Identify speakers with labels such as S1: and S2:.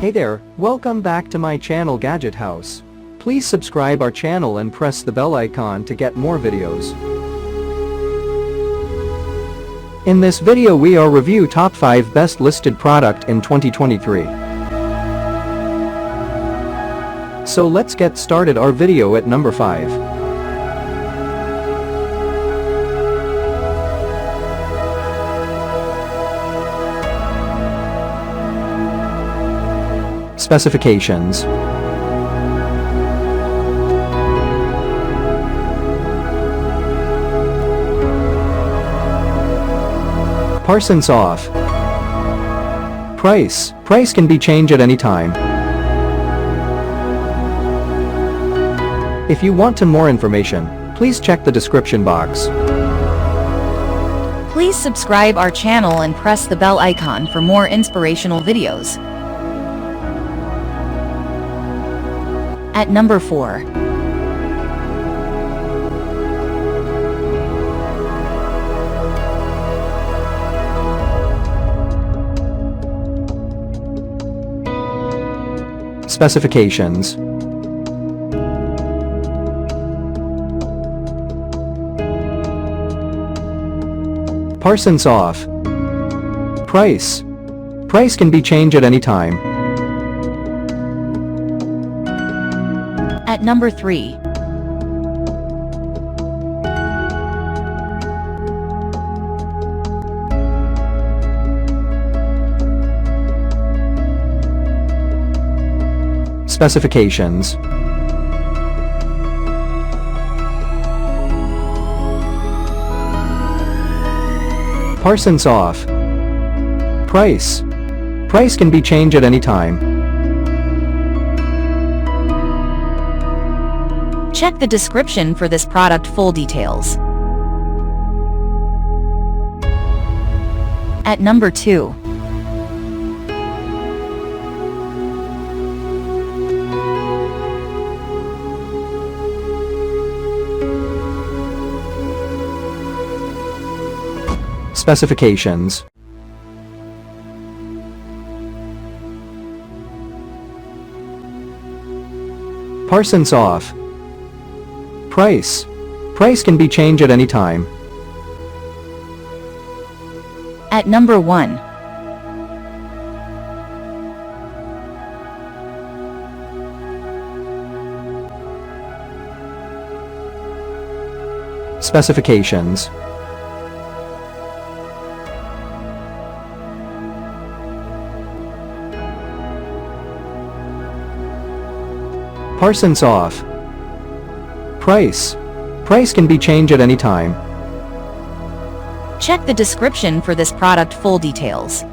S1: Hey there, welcome back to my channel Gadget House. Please subscribe our channel and press the bell icon to get more videos. In this video we are review top 5 best listed product in 2023. So let's get started our video at number 5. Specifications. Parsons off. Price can be changed at any time. If you want to more information, please check the description box.
S2: Please subscribe our channel and press the bell icon for more inspirational videos. At number 4.
S1: Specifications. Parsons off. Price can be changed at any time.
S2: At number 3.
S1: Specifications. Parsons off. Price can be changed at any time.
S2: Check the description for this product full details. At number 2.
S1: Specifications. Parsons off. Price can be changed at any time.
S2: At number 1.
S1: Specifications. Parsons off. Price can be changed at any time.
S2: Check the description for this product full details.